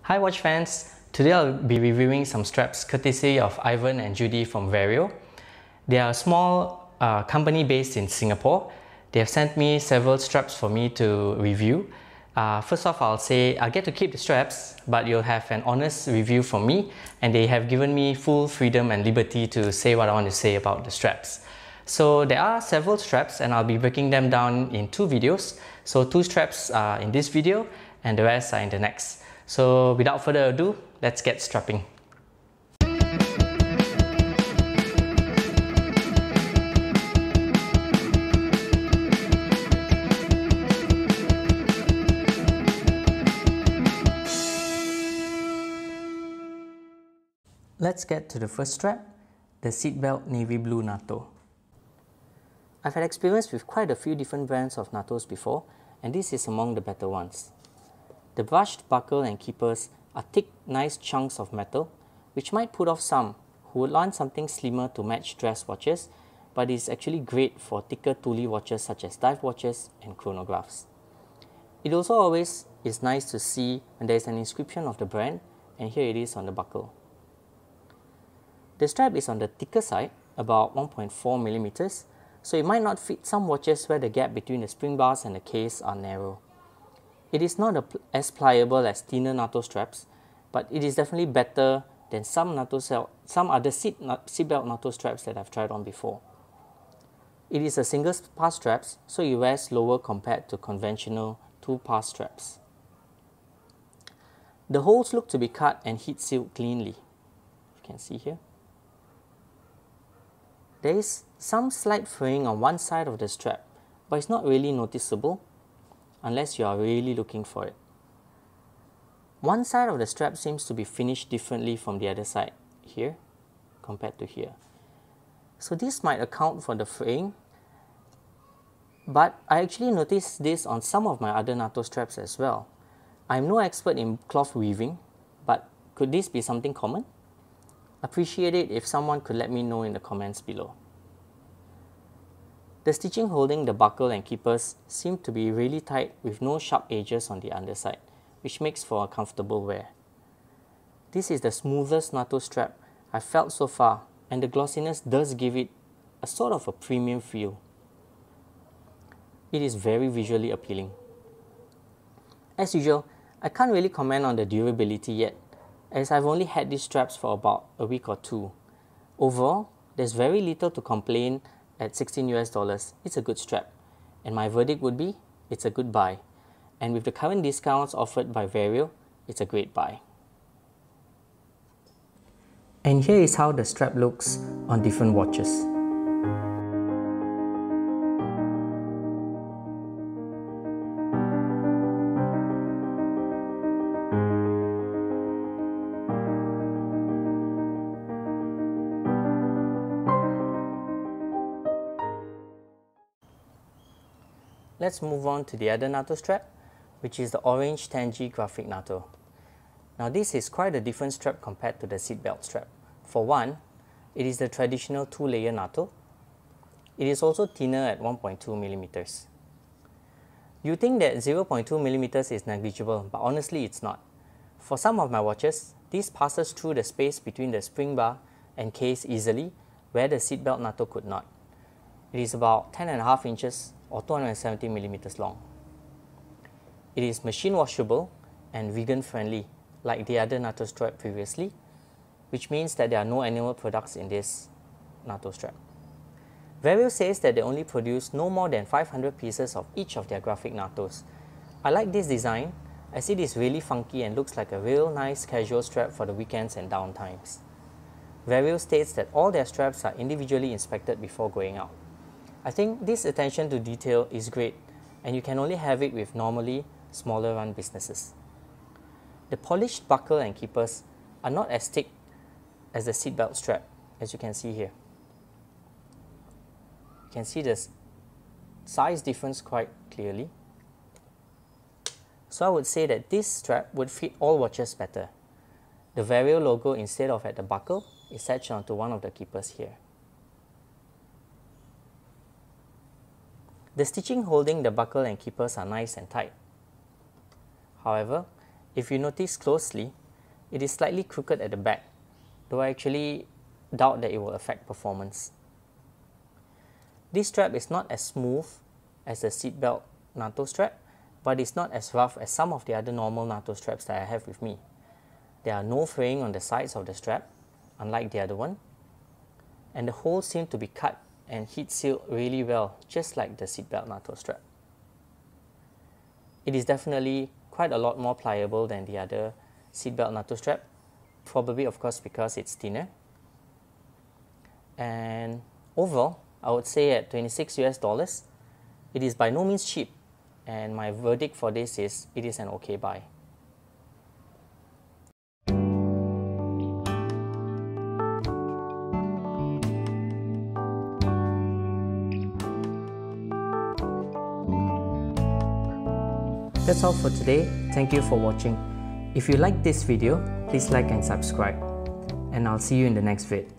Hi watch fans, today I'll be reviewing some straps courtesy of Ivan and Judy from Vario. They are a small company based in Singapore. They have sent me several straps for me to review. First off, I'll say I'll get to keep the straps, but you'll have an honest review from me, and they have given me full freedom and liberty to say what I want to say about the straps. So there are several straps and I'll be breaking them down in two videos. So two straps are in this video and the rest are in the next. So without further ado, let's get strapping. Let's get to the first strap, the Seatbelt Navy Blue Nato. I've had experience with quite a few different brands of Natos before, and this is among the better ones. The brushed buckle and keepers are thick, nice chunks of metal, which might put off some who would want something slimmer to match dress watches, but is actually great for thicker tooly watches such as dive watches and chronographs. It also always is nice to see when there is an inscription of the brand, and here it is on the buckle. The strap is on the thicker side, about 1.4 millimeters, so it might not fit some watches where the gap between the spring bars and the case are narrow. It is not as pliable as thinner Nato straps, but it is definitely better than some other seatbelt Nato straps that I've tried on before. It is a single pass straps, so it wears lower compared to conventional two-pass straps. The holes look to be cut and heat sealed cleanly. You can see here. There is some slight fraying on one side of the strap, but it's not really noticeable unless you are really looking for it. One side of the strap seems to be finished differently from the other side, here compared to here. So this might account for the fraying, but I actually noticed this on some of my other Nato straps as well. I'm no expert in cloth weaving, but could this be something common? Appreciate it if someone could let me know in the comments below. The stitching holding the buckle and keepers seem to be really tight with no sharp edges on the underside, which makes for a comfortable wear. This is the smoothest Nato strap I've felt so far, and the glossiness does give it a sort of a premium feel. It is very visually appealing. As usual, I can't really comment on the durability yet, as I've only had these straps for about a week or two. Overall, there's very little to complain. At $16 US, it's a good strap, and my verdict would be it's a good buy, and with the current discounts offered by Vario, it's a great buy. And here is how the strap looks on different watches. Let's move on to the other Nato strap, which is the orange Tangy graphic Nato. Now this is quite a different strap compared to the seatbelt strap. For one, it is the traditional two-layer Nato. It is also thinner at 1.2 millimeters. You think that 0.2 millimeters is negligible, but honestly it's not. For some of my watches, this passes through the space between the spring bar and case easily, where the seatbelt Nato could not. It is about 10.5 inches or 270 millimeters long. It is machine washable and vegan friendly like the other Nato strap previously, which means that there are no animal products in this Nato strap. Vario says that they only produce no more than 500 pieces of each of their graphic Natos. I like this design as it is really funky and looks like a real nice casual strap for the weekends and downtimes. Vario states that all their straps are individually inspected before going out. I think this attention to detail is great, and you can only have it with normally smaller run businesses. The polished buckle and keepers are not as thick as the seatbelt strap, as you can see here. You can see the size difference quite clearly. So I would say that this strap would fit all watches better. The Vario logo, instead of at the buckle, is etched onto one of the keepers here. The stitching holding the buckle and keepers are nice and tight. However, if you notice closely, it is slightly crooked at the back, though I actually doubt that it will affect performance. This strap is not as smooth as the Seatbelt Nato strap, but it's not as rough as some of the other normal Nato straps that I have with me. There are no fraying on the sides of the strap, unlike the other one, and the holes seem to be cut and heat sealed really well, just like the Seatbelt Nato strap. It is definitely quite a lot more pliable than the other Seatbelt Nato strap, probably of course because it's thinner. And overall, I would say at $26 US, it is by no means cheap, and my verdict for this is it is an okay buy. That's all for today. Thank you for watching. If you like this video, please like and subscribe, and I'll see you in the next vid.